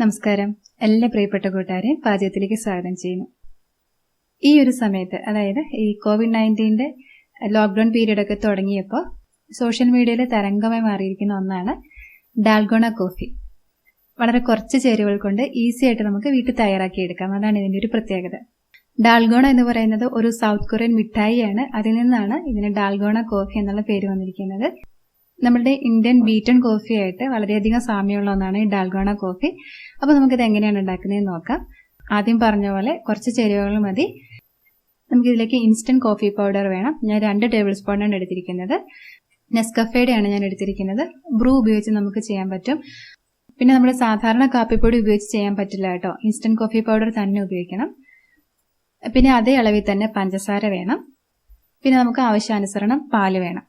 നമസ്കാരം. എല്ലാ പ്രിയപ്പെട്ട കൂട്ടുകാരെയും പാചകത്തിലേക്ക് സ്വാഗതം ചെയ്യുന്നു. ഈ ഒരു സമയത്ത്, അതായത് ഈ COVID-19 ലോക്ക്ഡൌൺ പീരീഡ് ഒക്കെ തുടങ്ങിയപ്പോൾ സോഷ്യൽ മീഡിയയിൽ തരംഗമായി മാറിയിരിക്കുന്ന ഒന്നാണ് ഡാൽഗോണ കോഫി. വളരെ കുറച്ച് ചേരുവകൾ കൊണ്ട് ഈസി ആയിട്ട് നമുക്ക് വീട്ടിൽ തയ്യാറാക്കിയെടുക്കാം. അതാണ് ഇതിന്റെ ഒരു പ്രത്യേകത. ഡാൽഗോണ എന്ന് പറയുന്നത് ഒരു സൗത്ത് കൊറിയൻ മിഠായിയാണ്. അതിൽ നിന്നാണ് ഇതിന് ഡാൽഗോണ കോഫി എന്നുള്ള പേര് വന്നിരിക്കുന്നത്. നമ്മുടെ ഇന്ത്യൻ ബീറ്റൺ കോഫി ആയിട്ട് വളരെയധികം സാമ്യമുള്ള ഒന്നാണ് ഈ ഡാൽഗോണ കോഫി. അപ്പോൾ നമുക്കിത് എങ്ങനെയാണ് ഉണ്ടാക്കുന്നതെന്ന് നോക്കാം. ആദ്യം പറഞ്ഞ പോലെ കുറച്ച് ചേരുവകൾ മതി. നമുക്കിതിലേക്ക് ഇൻസ്റ്റന്റ് കോഫി പൗഡർ വേണം. ഞാൻ 2 ടേബിൾ സ്പൂണാണ് എടുത്തിരിക്കുന്നത്. നെസ്കഫേയുടെ ആണ് ഞാൻ എടുത്തിരിക്കുന്നത്. ബ്രൂ ഉപയോഗിച്ച് നമുക്ക് ചെയ്യാൻ പറ്റും. പിന്നെ നമ്മൾ സാധാരണ കാപ്പിപ്പൊടി ഉപയോഗിച്ച് ചെയ്യാൻ പറ്റില്ല കേട്ടോ. ഇൻസ്റ്റന്റ് കോഫി പൗഡർ തന്നെ ഉപയോഗിക്കണം. പിന്നെ അതേ അളവിൽ തന്നെ പഞ്ചസാര വേണം. പിന്നെ നമുക്ക് ആവശ്യാനുസരണം പാല് വേണം.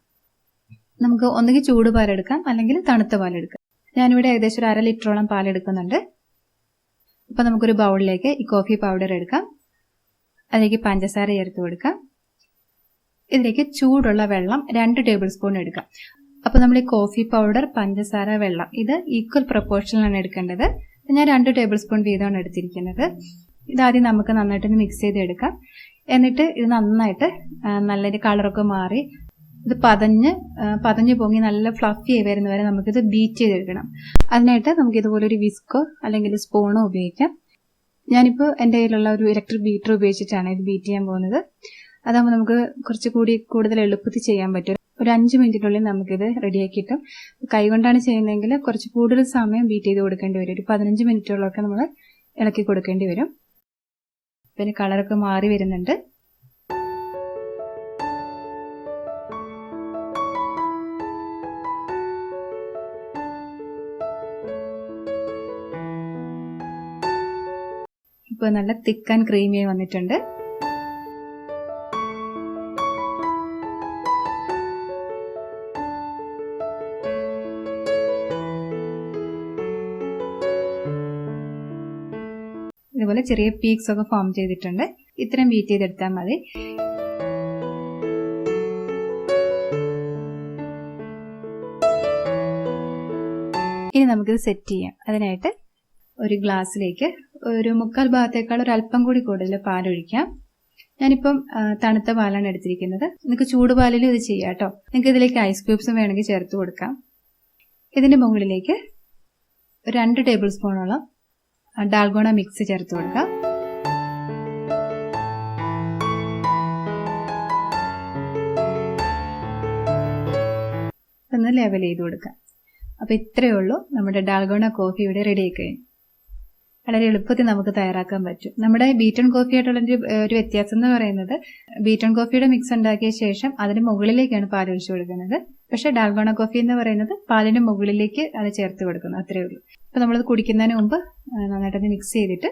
നമുക്ക് ഒന്നുകിൽ ചൂട് പാലെടുക്കാം, അല്ലെങ്കിൽ തണുത്ത പാലെടുക്കാം. ഞാനിവിടെ ഏകദേശം 1/2 ലിറ്ററോളം പാലെടുക്കുന്നുണ്ട്. അപ്പോൾ നമുക്കൊരു ബൗളിലേക്ക് ഈ കോഫി പൗഡർ എടുക്കാം. അതിലേക്ക് പഞ്ചസാര ചേർത്ത് കൊടുക്കാം. ഇതിലേക്ക് ചൂടുള്ള വെള്ളം 2 ടേബിൾ സ്പൂൺ എടുക്കാം. അപ്പോൾ നമ്മൾ ഈ കോഫി പൗഡർ, പഞ്ചസാര, വെള്ളം ഇത് ഈക്വൽ പ്രൊപ്പോർഷനിലാണ് എടുക്കേണ്ടത്. ഞാൻ 2 ടേബിൾ സ്പൂൺ വീതമാണ് എടുത്തിരിക്കുന്നത്. ഇതാദ്യം നമുക്ക് നന്നായിട്ടൊന്ന് മിക്സ് ചെയ്തെടുക്കാം. എന്നിട്ട് ഇത് നന്നായിട്ട് നല്ലൊരു കളറൊക്കെ മാറി ഇത് പതഞ്ഞ് പൊങ്ങി നല്ല ഫ്ലഫി ആയി വരുന്നവരെ നമുക്കിത് ബീറ്റ് ചെയ്തെടുക്കണം. അതിനായിട്ട് നമുക്ക് ഇതുപോലൊരു വിസ്കോ അല്ലെങ്കിൽ സ്പൂണോ ഉപയോഗിക്കാം. ഞാനിപ്പോൾ എൻ്റെ കയ്യിലുള്ള ഒരു ഇലക്ട്രിക് ബീറ്റർ ഉപയോഗിച്ചിട്ടാണ് ഇത് ബീറ്റ് ചെയ്യാൻ പോകുന്നത്. അതാകുമ്പോൾ നമുക്ക് കൂടുതൽ എളുപ്പത്തിൽ ചെയ്യാൻ പറ്റും. ഒരു 5 മിനിറ്റിനുള്ളിൽ നമുക്കിത് റെഡിയാക്കി കിട്ടും. കൈകൊണ്ടാണ് ചെയ്യുന്നതെങ്കിൽ കുറച്ച് കൂടുതൽ സമയം ബീറ്റ് ചെയ്ത് കൊടുക്കേണ്ടി വരും. ഒരു 15 മിനിറ്റോളമൊക്കെ നമ്മൾ ഇളക്കി കൊടുക്കേണ്ടി വരും. പിന്നെ കളറൊക്കെ മാറി വരുന്നുണ്ട്. ഇപ്പോൾ നല്ല തിക്ക് ആൻഡ് ക്രീമിയായി വന്നിട്ടുണ്ട്. ഇതുപോലെ ചെറിയ പീക്സ് ഒക്കെ ഫോം ചെയ്തിട്ടുണ്ട്. ഇത്രയും ബീറ്റ് ചെയ്തെടുത്താൽ മതി. ഇനി നമുക്കിത് സെറ്റ് ചെയ്യാം. അതിനായിട്ട് ഒരു ഗ്ലാസ്സിലേക്ക് ഒരു 3/4 ഭാഗത്തേക്കാൾ ഒരു അല്പം കൂടി കൂടുതൽ പാലൊഴിക്കാം. ഞാനിപ്പം തണുത്ത പാലാണ് എടുത്തിരിക്കുന്നത്. നിങ്ങൾക്ക് ചൂടുപാലിൽ ഇത് ചെയ്യാം കേട്ടോ. നിങ്ങൾക്ക് ഇതിലേക്ക് ഐസ് ക്യൂബ്സും വേണമെങ്കിൽ ചേർത്ത് കൊടുക്കാം. ഇതിന്റെ മുകളിലേക്ക് 2 ടേബിൾ സ്പൂണോളം ഡാൽഗോണ മിക്സ് ചേർത്ത് കൊടുക്കാം. ഒന്ന് ലെവൽ ചെയ്ത് കൊടുക്കാം. അപ്പോൾ ഇത്രയേ ഉള്ളൂ. നമ്മുടെ ഡാൽഗോണ കോഫി ഇവിടെ റെഡി ആയി കഴിഞ്ഞു. വളരെ എളുപ്പത്തിൽ നമുക്ക് തയ്യാറാക്കാൻ പറ്റും. നമ്മുടെ ബീറ്റൺ കോഫി ആയിട്ടുള്ള ഒരു വ്യത്യാസം എന്ന് പറയുന്നത്, ബീറ്റൺ കോഫിയുടെ മിക്സ് ഉണ്ടാക്കിയ ശേഷം അതിന് മുകളിലേക്കാണ് പാൽ ഒഴിച്ചു കൊടുക്കുന്നത്. പക്ഷെ ഡാൽഗോണ കോഫി എന്ന് പറയുന്നത് പാലിന് മുകളിലേക്ക് അത് ചേർത്ത് കൊടുക്കുന്നു. അത്രയേ ഉള്ളൂ. അപ്പോൾ നമ്മളത് കുടിക്കുന്നതിന് മുമ്പ് നന്നായിട്ടൊന്ന് മിക്സ് ചെയ്തിട്ട്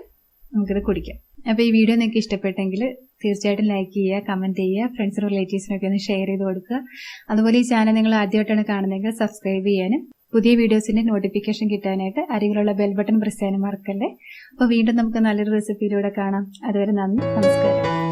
നമുക്കിത് കുടിക്കാം. അപ്പോൾ ഈ വീഡിയോ നിങ്ങൾക്ക് ഇഷ്ടപ്പെട്ടെങ്കിൽ തീർച്ചയായിട്ടും ലൈക്ക് ചെയ്യുക, കമന്റ് ചെയ്യുക, ഫ്രണ്ട്സിനും റിലേറ്റീവ്സിനൊക്കെ ഒന്ന് ഷെയർ ചെയ്ത് കൊടുക്കുക. അതുപോലെ ഈ ചാനൽ നിങ്ങൾ ആദ്യമായിട്ടാണ് കാണുന്നതെങ്കിൽ സബ്സ്ക്രൈബ് ചെയ്യാനും പുതിയ വീഡിയോസിന്റെ നോട്ടിഫിക്കേഷൻ കിട്ടാനായിട്ട് അരികിലുള്ള ബെൽ ബട്ടൺ പ്രസ് ചെയ്യാനും മറക്കല്ലേ. അപ്പോൾ വീണ്ടും നമുക്ക് നല്ലൊരു റെസിപ്പിയിലൂടെ കാണാം. അതുവരെ നന്ദി, നമസ്കാരം.